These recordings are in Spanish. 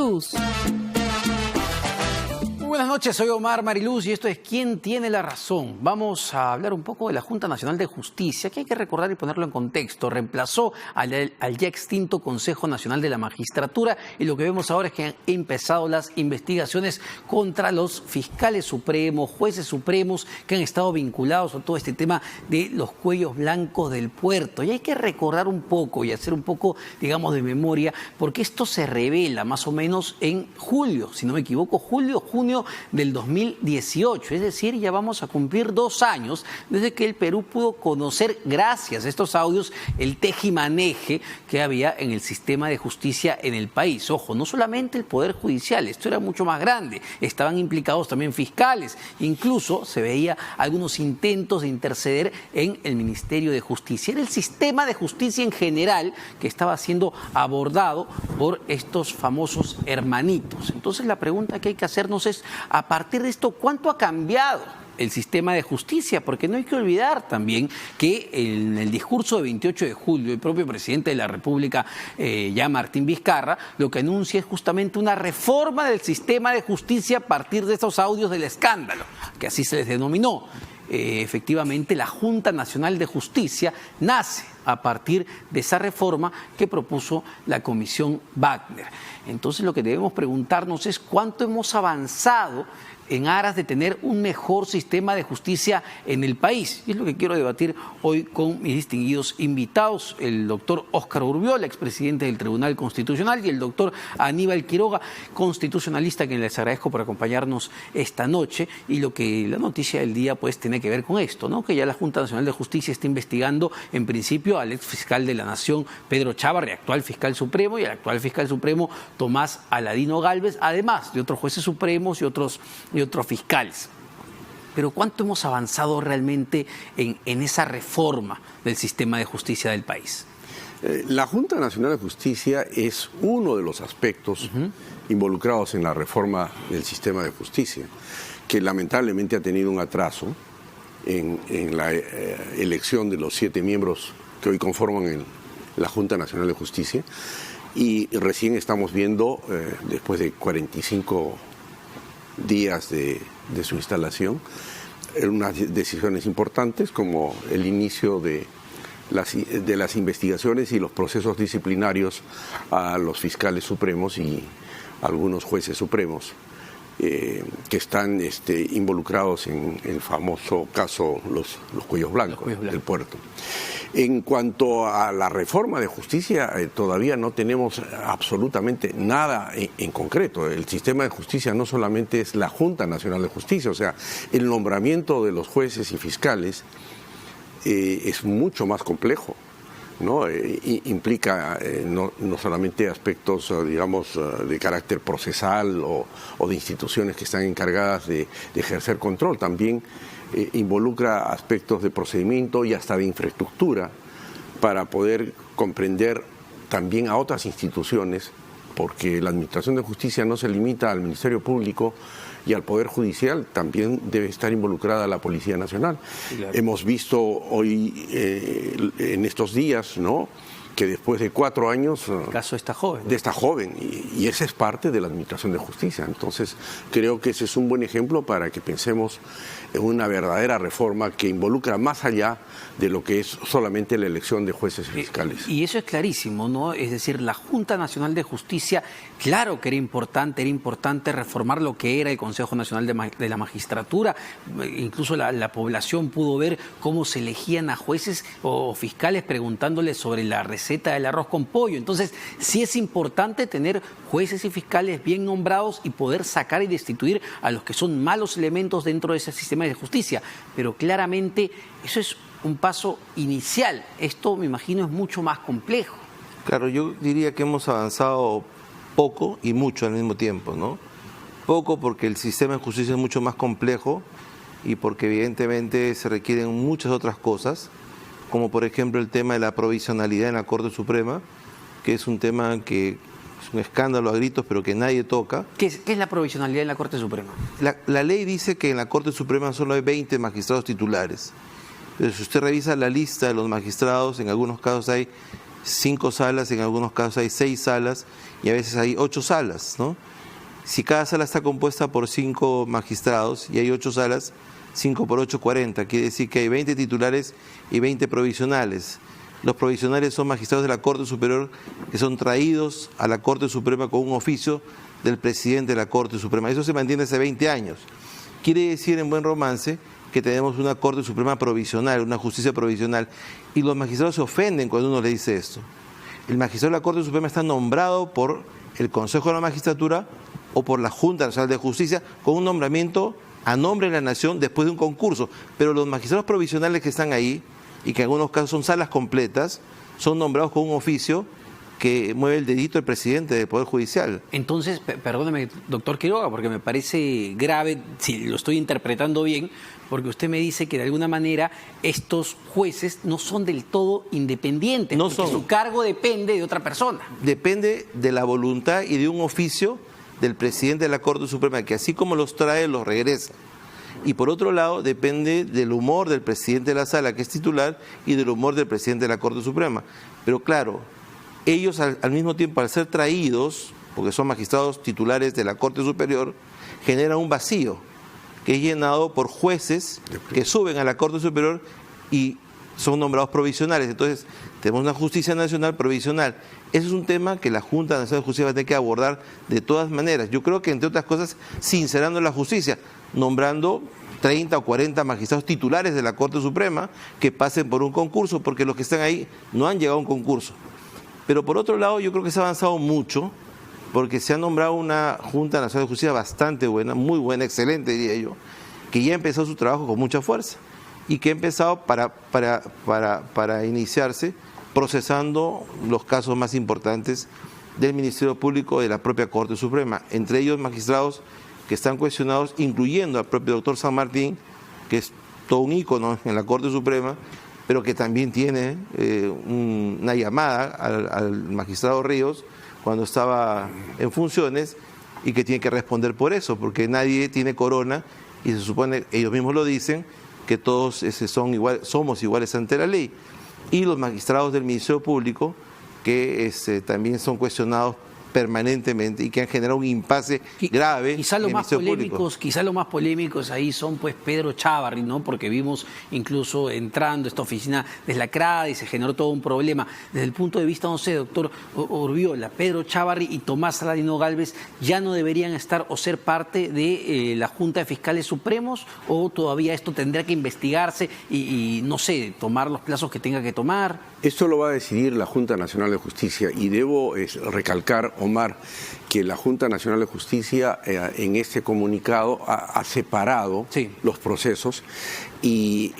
Mariluz. Buenas noches, soy Omar Mariluz y esto es ¿Quién tiene la razón? Vamos a hablar un poco de la Junta Nacional de Justicia, que hay que recordar y ponerlo en contexto. Reemplazó al ya extinto Consejo Nacional de la Magistratura y lo que vemos ahora es que han empezado las investigaciones contra los fiscales supremos, jueces supremos que han estado vinculados a todo este tema de los cuellos blancos del puerto. Y hay que recordar un poco y hacer un poco, digamos, de memoria, porque esto se revela más o menos en julio, si no me equivoco, junio del 2018, es decir, ya vamos a cumplir 2 años desde que el Perú pudo conocer, gracias a estos audios, el tejimaneje que había en el sistema de justicia en el país. Ojo, no solamente el Poder Judicial, esto era mucho más grande, estaban implicados también fiscales, incluso se veía algunos intentos de interceder en el Ministerio de Justicia. Era el sistema de justicia en general que estaba siendo abordado por estos famosos hermanitos. Entonces la pregunta que hay que hacernos es, a partir de esto, ¿cuánto ha cambiado el sistema de justicia? Porque no hay que olvidar también que en el discurso de 28 de julio el propio presidente de la República, ya Martín Vizcarra, lo que anuncia es justamente una reforma del sistema de justicia a partir de estos audios del escándalo, que así se les denominó. Efectivamente, la Junta Nacional de Justicia nace a partir de esa reforma que propuso la Comisión Wagner. Entonces, lo que debemos preguntarnos es cuánto hemos avanzado en aras de tener un mejor sistema de justicia en el país. Y es lo que quiero debatir hoy con mis distinguidos invitados, el doctor Óscar Urbiol, expresidente del Tribunal Constitucional, y el doctor Aníbal Quiroga, constitucionalista, a quien les agradezco por acompañarnos esta noche. Y lo que la noticia del día pues tiene que ver con esto, ¿no? Que ya la Junta Nacional de Justicia está investigando en principio al ex fiscal de la Nación, Pedro Chávarri, actual fiscal supremo, y al actual fiscal supremo, Tomás Aladino Gálvez, además de otros jueces supremos y otros fiscales. Pero ¿cuánto hemos avanzado realmente en esa reforma del sistema de justicia del país? La Junta Nacional de Justicia es uno de los aspectos involucrados en la reforma del sistema de justicia, que lamentablemente ha tenido un atraso en la elección de los 7 miembros que hoy conforman la Junta Nacional de Justicia, y recién estamos viendo, después de 45 días de su instalación, unas decisiones importantes como el inicio de las investigaciones y los procesos disciplinarios a los fiscales supremos y algunos jueces supremos que están involucrados en el famoso caso los cuellos blancos del puerto. En cuanto a la reforma de justicia, todavía no tenemos absolutamente nada en concreto. El sistema de justicia no solamente es la Junta Nacional de Justicia, o sea, el nombramiento de los jueces y fiscales es mucho más complejo, ¿no? Implica no solamente aspectos, digamos, de carácter procesal o de instituciones que están encargadas de ejercer control, también involucra aspectos de procedimiento y hasta de infraestructura para poder comprender también a otras instituciones, porque la Administración de Justicia no se limita al Ministerio Público y al Poder Judicial, también debe estar involucrada la Policía Nacional. Claro. Hemos visto hoy, en estos días, ¿no?, que después de 4 años... El caso de esta joven. De esta joven, y esa es parte de la Administración de Justicia. Entonces, creo que ese es un buen ejemplo para que pensemos en una verdadera reforma que involucra más allá de lo que es solamente la elección de jueces y fiscales. Y eso es clarísimo, ¿no? Es decir, la Junta Nacional de Justicia, claro que era importante reformar lo que era el Consejo Nacional de la Magistratura. Incluso la población pudo ver cómo se elegían a jueces o fiscales preguntándoles sobre la receta del arroz con pollo. Entonces, sí es importante tener jueces y fiscales bien nombrados y poder sacar y destituir a los que son malos elementos dentro de ese sistema de justicia. Pero claramente eso es un paso inicial. Esto, me imagino, es mucho más complejo. Claro, yo diría que hemos avanzado poco y mucho al mismo tiempo, ¿no? Poco porque el sistema de justicia es mucho más complejo y porque evidentemente se requieren muchas otras cosas, como por ejemplo el tema de la provisionalidad en la Corte Suprema, que es un tema que es un escándalo a gritos, pero que nadie toca. ¿Qué es la provisionalidad en la Corte Suprema? La ley dice que en la Corte Suprema solo hay 20 magistrados titulares. Pero si usted revisa la lista de los magistrados, en algunos casos hay 5 salas, en algunos casos hay 6 salas y a veces hay 8 salas, ¿no? Si cada sala está compuesta por 5 magistrados y hay 8 salas, 5 por 8, 40. Quiere decir que hay 20 titulares y 20 provisionales. Los provisionales son magistrados de la Corte Superior que son traídos a la Corte Suprema con un oficio del presidente de la Corte Suprema. Eso se mantiene hace 20 años. Quiere decir, en buen romance, que tenemos una Corte Suprema provisional, una justicia provisional, y los magistrados se ofenden cuando uno le dice esto. El magistrado de la Corte Suprema está nombrado por el Consejo de la Magistratura o por la Junta Nacional de Justicia con un nombramiento a nombre de la Nación después de un concurso, pero los magistrados provisionales que están ahí, y que en algunos casos son salas completas, son nombrados con un oficio que mueve el dedito del presidente del Poder Judicial. Entonces, perdóneme, doctor Quiroga, porque me parece grave, si lo estoy interpretando bien, porque usted me dice que de alguna manera estos jueces no son del todo independientes, No porque son. su cargo depende de otra persona. Depende de la voluntad y de un oficio del presidente de la Corte Suprema, que así como los trae, los regresa. Y por otro lado, depende del humor del presidente de la sala, que es titular, y del humor del presidente de la Corte Suprema. Pero claro, ellos al mismo tiempo, al ser traídos, porque son magistrados titulares de la Corte Superior, generan un vacío, que es llenado por jueces que suben a la Corte Superior y son nombrados provisionales. Entonces, tenemos una justicia nacional provisional. Ese es un tema que la Junta Nacional de Justicia va a tener que abordar de todas maneras. Yo creo que, entre otras cosas, sincerando la justicia, nombrando 30 o 40 magistrados titulares de la Corte Suprema que pasen por un concurso, porque los que están ahí no han llegado a un concurso. Pero por otro lado, yo creo que se ha avanzado mucho, porque se ha nombrado una Junta Nacional de Justicia bastante buena, muy buena, excelente diría yo, que ya ha empezado su trabajo con mucha fuerza y que ha empezado para iniciarse procesando los casos más importantes del Ministerio Público de la propia Corte Suprema, entre ellos magistrados que están cuestionados, incluyendo al propio doctor San Martín, que es todo un ícono en la Corte Suprema, pero que también tiene una llamada al magistrado Ríos cuando estaba en funciones y que tiene que responder por eso, porque nadie tiene corona y se supone, ellos mismos lo dicen, que todos somos iguales ante la ley. Y los magistrados del Ministerio Público que también son cuestionados permanentemente y que han generado un impasse grave. Quizá los en el más Ministerio polémicos, quizá los más polémicos ahí son pues Pedro Chávarri, ¿no? Porque vimos incluso entrando esta oficina deslacrada y se generó todo un problema. Desde el punto de vista, no sé, doctor Urbiola, Pedro Chávarri y Tomás Saladino Gálvez ya no deberían estar o ser parte de la Junta de Fiscales Supremos, o todavía esto tendrá que investigarse y no sé, tomar los plazos que tenga que tomar. Esto lo va a decidir la Junta Nacional de Justicia y debo recalcar, Omar, que la Junta Nacional de Justicia en este comunicado ha separado los procesos y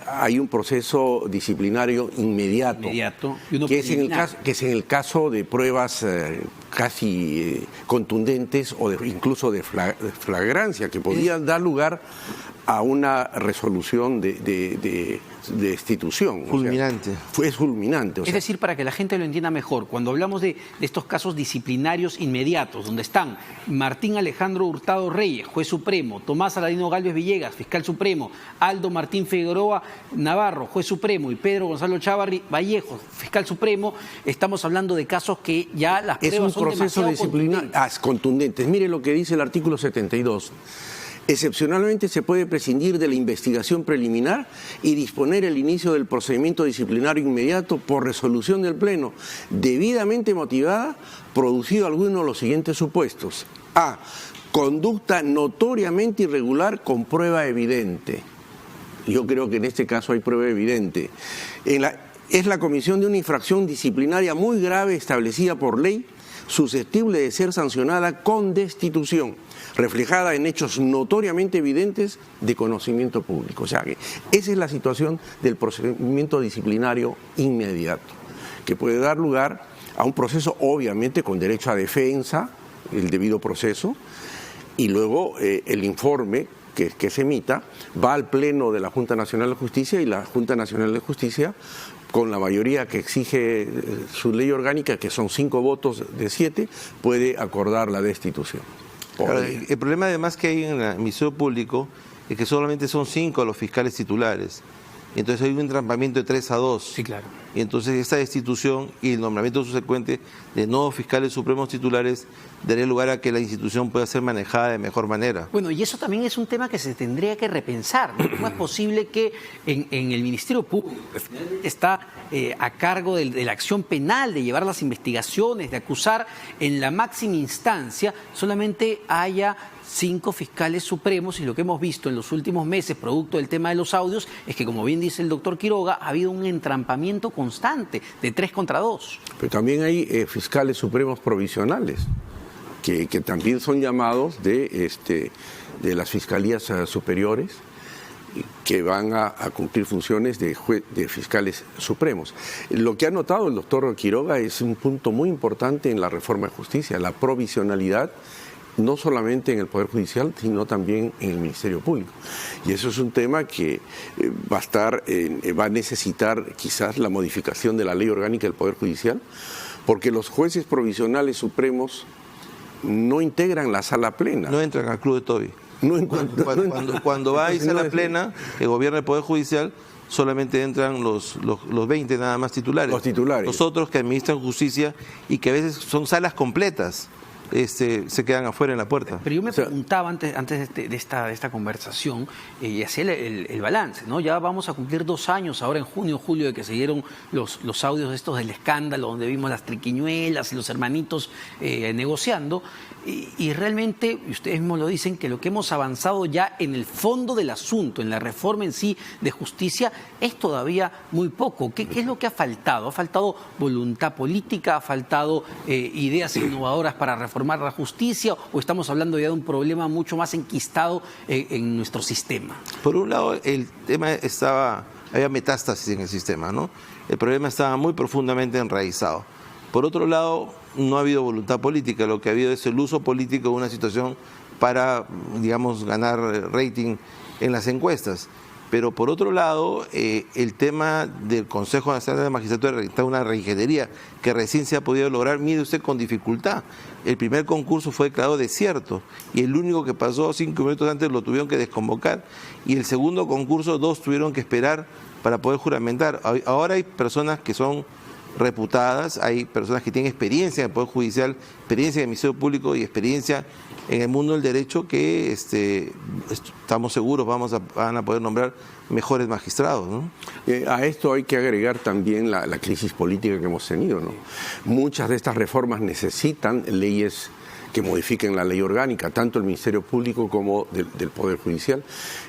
hay un proceso disciplinario inmediato que es en el caso de pruebas casi contundentes o incluso de flagrancia que podían dar lugar a una resolución de destitución. Fulminante. Es fulminante. Es decir, para que la gente lo entienda mejor, cuando hablamos de estos casos disciplinarios inmediatos, donde están Martín Alejandro Hurtado Reyes, juez supremo, Tomás Saladino Gálvez Villegas, fiscal supremo, Aldo Martín Figueroa Navarro, juez supremo, y Pedro Gonzalo Chávarri Vallejo, fiscal supremo, estamos hablando de casos que ya las pruebas son demasiado contundentes. Mire lo que dice el artículo 72. Excepcionalmente se puede prescindir de la investigación preliminar y disponer el inicio del procedimiento disciplinario inmediato por resolución del Pleno, debidamente motivada, producido alguno de los siguientes supuestos. A. Conducta notoriamente irregular con prueba evidente. Yo creo que en este caso hay prueba evidente. Es la comisión de una infracción disciplinaria muy grave establecida por ley, susceptible de ser sancionada con destitución, reflejada en hechos notoriamente evidentes de conocimiento público. O sea que esa es la situación del procedimiento disciplinario inmediato, que puede dar lugar a un proceso obviamente con derecho a defensa, el debido proceso, y luego el informe que se emita va al Pleno de la Junta Nacional de Justicia y la Junta Nacional de Justicia, con la mayoría que exige su ley orgánica, que son 5 votos de 7, puede acordar la destitución. Claro, el problema además que hay en el Ministerio Público es que solamente son 5 los fiscales titulares y entonces hay un entrampamiento de 3-2. Sí, claro. Y entonces esta destitución y el nombramiento subsecuente de nuevos fiscales supremos titulares daría lugar a que la institución pueda ser manejada de mejor manera. Bueno, y eso también es un tema que se tendría que repensar, ¿no? ¿Cómo es posible que en el Ministerio Público, que finalmente está a cargo de la acción penal, de llevar las investigaciones, de acusar en la máxima instancia, solamente haya 5 fiscales supremos? Y lo que hemos visto en los últimos meses, producto del tema de los audios, es que, como bien dice el doctor Quiroga, ha habido un entrampamiento constante de 3 contra 2. Pero también hay fiscales supremos provisionales, que también son llamados de las fiscalías superiores, que van a cumplir funciones de fiscales supremos. Lo que ha notado el doctor Quiroga es un punto muy importante en la reforma de justicia, la provisionalidad, no solamente en el Poder Judicial, sino también en el Ministerio Público. Y eso es un tema que va a necesitar quizás la modificación de la ley orgánica del Poder Judicial, porque los jueces provisionales supremos no integran la sala plena. No entran al club de Toby. Cuando va a sala plena, que gobierna el Poder Judicial, solamente entran los 20 nada más titulares. Los titulares. Los otros que administran justicia y que a veces son salas completas, se quedan afuera en la puerta. Pero yo me preguntaba antes de esta conversación y hacía el balance, ¿no? Ya vamos a cumplir 2 años ahora en junio, julio, de que se dieron los audios estos del escándalo, donde vimos las triquiñuelas y los hermanitos negociando. Y realmente, y ustedes mismos lo dicen, que lo que hemos avanzado ya en el fondo del asunto, en la reforma en sí de justicia, es todavía muy poco. ¿Qué es lo que ha faltado? ¿Ha faltado voluntad política? ¿Ha faltado ideas innovadoras para reformar la justicia? ¿O estamos hablando ya de un problema mucho más enquistado en nuestro sistema? Por un lado, el tema había metástasis en el sistema, ¿no? El problema estaba muy profundamente enraizado. Por otro lado, no ha habido voluntad política, lo que ha habido es el uso político de una situación para, digamos, ganar rating en las encuestas. Pero por otro lado, el tema del Consejo Nacional de Magistratura está una reingeniería que recién se ha podido lograr, mire usted, con dificultad. El primer concurso fue declarado desierto y el único que pasó 5 minutos antes lo tuvieron que desconvocar, y el segundo concurso 2 tuvieron que esperar para poder juramentar. Ahora hay personas que son reputadas, hay personas que tienen experiencia en el Poder Judicial, experiencia en el Ministerio Público y experiencia en el mundo del derecho que estamos seguros van a poder nombrar mejores magistrados, ¿no? A esto hay que agregar también la crisis política que hemos tenido, ¿no? Muchas de estas reformas necesitan leyes que modifiquen la ley orgánica, tanto el Ministerio Público como del Poder Judicial,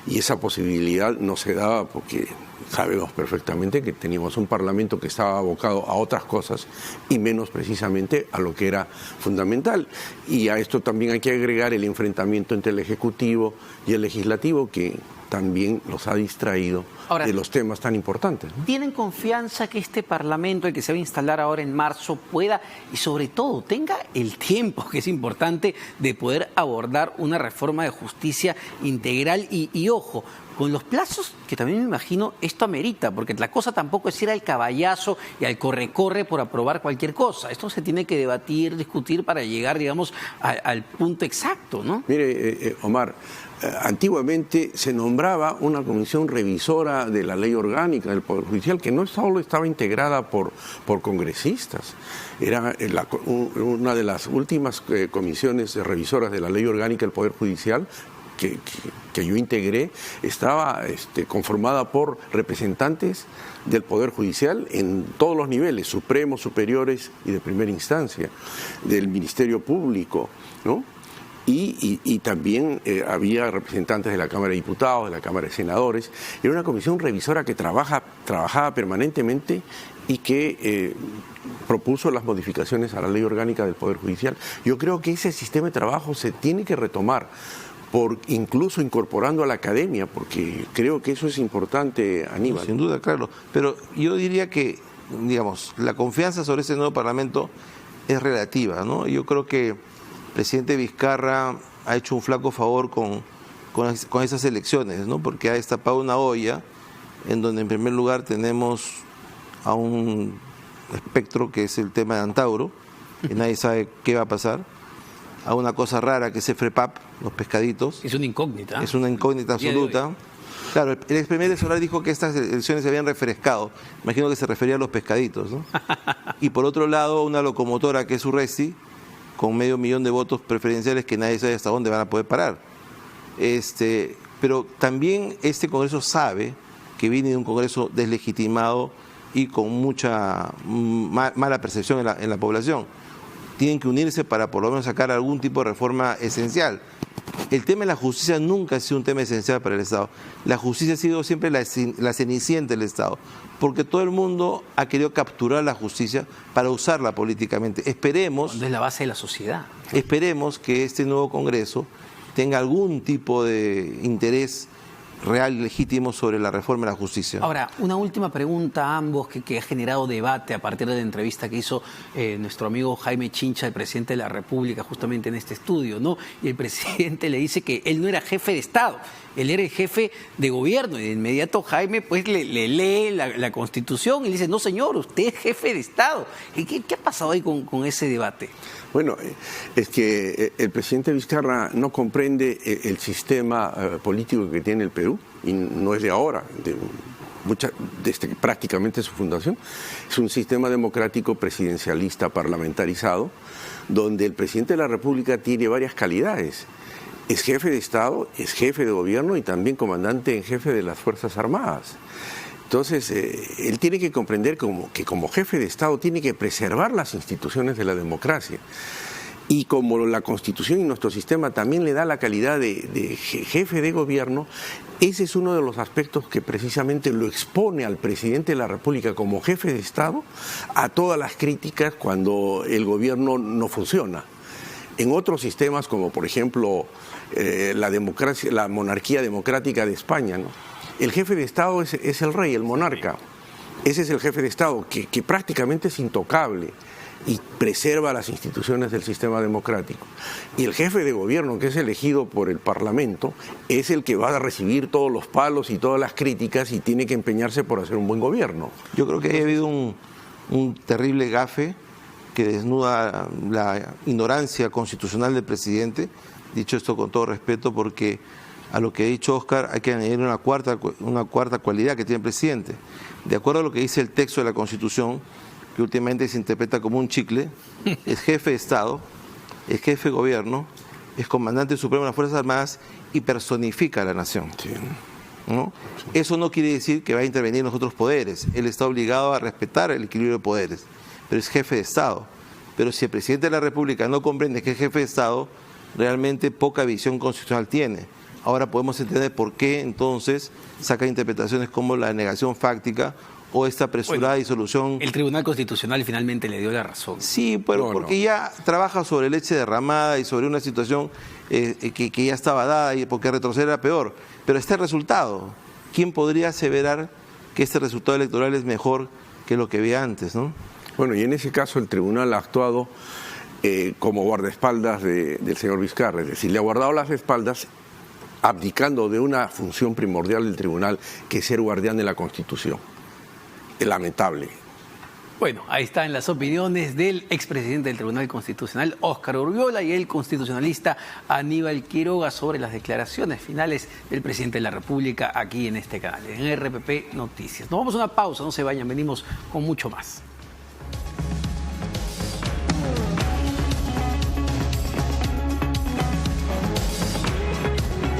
y esa posibilidad no se daba porque sabemos perfectamente que teníamos un Parlamento que estaba abocado a otras cosas y menos precisamente a lo que era fundamental. Y a esto también hay que agregar el enfrentamiento entre el Ejecutivo y el Legislativo, que también los ha distraído de los temas tan importantes, ¿no? ¿Tienen confianza que este Parlamento, el que se va a instalar ahora en marzo, pueda y sobre todo tenga el tiempo, que es importante, de poder abordar una reforma de justicia integral y ojo, con los plazos que también me imagino esto amerita, porque la cosa tampoco es ir al caballazo y al corre-corre por aprobar cualquier cosa? Esto se tiene que debatir, discutir para llegar, digamos, al punto exacto, ¿no? Mire, Omar, antiguamente se nombraba una comisión revisora de la ley orgánica del Poder Judicial que no solo estaba integrada por congresistas, era una de las últimas comisiones revisoras de la ley orgánica del Poder Judicial que yo integré, estaba conformada por representantes del Poder Judicial en todos los niveles, supremos, superiores y de primera instancia, del Ministerio Público, ¿no? Y también había representantes de la Cámara de Diputados, de la Cámara de Senadores. Era una comisión revisora que trabajaba permanentemente y que propuso las modificaciones a la ley orgánica del Poder Judicial. Yo creo que ese sistema de trabajo se tiene que retomar, incluso incorporando a la academia, porque creo que eso es importante, Aníbal. Sin duda, claro. Pero yo diría que, digamos, la confianza sobre ese nuevo Parlamento es relativa, ¿no? Yo creo que el presidente Vizcarra ha hecho un flaco favor con esas elecciones, ¿no? Porque ha destapado una olla en donde en primer lugar tenemos a un espectro que es el tema de Antauro, que nadie sabe qué va a pasar, a una cosa rara que es FREPAP, los pescaditos. Es una incógnita. Es una incógnita absoluta. Claro, el ex premier Solar dijo que estas elecciones se habían refrescado. Imagino que se refería a los pescaditos, ¿no? Y por otro lado, una locomotora que es Urresti, con 500.000 de votos preferenciales que nadie sabe hasta dónde van a poder parar. Pero también este Congreso sabe que viene de un Congreso deslegitimado y con mucha mala percepción en la población. Tienen que unirse para por lo menos sacar algún tipo de reforma esencial. El tema de la justicia nunca ha sido un tema esencial para el Estado. La justicia ha sido siempre la cenicienta del Estado, porque todo el mundo ha querido capturar la justicia para usarla políticamente. Esperemos... Cuando es la base de la sociedad. Esperemos que este nuevo Congreso tenga algún tipo de interés real y legítimo sobre la reforma de la justicia. Ahora, una última pregunta a ambos que ha generado debate a partir de la entrevista que hizo nuestro amigo Jaime Chincha, el presidente de la República, justamente en este estudio, ¿no? Y el presidente le dice que él no era jefe de Estado, él era el jefe de gobierno. Y de inmediato Jaime pues le lee la Constitución y le dice, no señor, usted es jefe de Estado. ¿Qué ha pasado ahí con ese debate? Bueno, es que el presidente Vizcarra no comprende el sistema político que tiene el Perú, y no es de ahora, desde prácticamente su fundación. Es un sistema democrático presidencialista parlamentarizado, donde el presidente de la República tiene varias calidades. Es jefe de Estado, es jefe de gobierno y también comandante en jefe de las Fuerzas Armadas. Entonces, él tiene que comprender que como jefe de Estado tiene que preservar las instituciones de la democracia. Y como la Constitución y nuestro sistema también le da la calidad de jefe de gobierno, ese es uno de los aspectos que precisamente lo expone al presidente de la República como jefe de Estado a todas las críticas cuando el gobierno no funciona. En otros sistemas, como por ejemplo la monarquía democrática de España, ¿no? El jefe de Estado es el rey, el monarca. Ese es el jefe de Estado, que prácticamente es intocable y preserva las instituciones del sistema democrático. Y el jefe de gobierno, que es elegido por el Parlamento, es el que va a recibir todos los palos y todas las críticas y tiene que empeñarse por hacer un buen gobierno. Yo creo que ha habido un terrible gafe que desnuda la ignorancia constitucional del presidente. Dicho esto con todo respeto, porque a lo que ha dicho Óscar hay que añadir una cuarta cualidad que tiene el presidente. De acuerdo a lo que dice el texto de la Constitución, que últimamente se interpreta como un chicle, es jefe de Estado, es jefe de gobierno, es comandante supremo de las Fuerzas Armadas y personifica a la nación. Sí. ¿No? Eso no quiere decir que va a intervenir en los otros poderes. Él está obligado a respetar el equilibrio de poderes, pero es jefe de Estado. Pero si el presidente de la República no comprende que es jefe de Estado, realmente poca visión constitucional tiene. Ahora podemos entender por qué entonces saca interpretaciones como la negación fáctica o esta apresurada disolución. El Tribunal Constitucional finalmente le dio la razón. Sí, pero porque ya trabaja sobre leche derramada y sobre una situación que ya estaba dada y porque retroceder era peor. Pero este resultado, ¿quién podría aseverar que este resultado electoral es mejor que lo que había antes, ¿no? Bueno, y en ese caso el tribunal ha actuado como guardaespaldas del señor Vizcarra, es decir, le ha guardado las espaldas abdicando de una función primordial del tribunal, que es ser guardián de la Constitución. Es lamentable. Bueno, ahí están las opiniones del expresidente del Tribunal Constitucional, Óscar Urriola, y el constitucionalista Aníbal Quiroga sobre las declaraciones finales del presidente de la República aquí en este canal, en RPP Noticias. Nos vamos a una pausa, no se vayan, venimos con mucho más.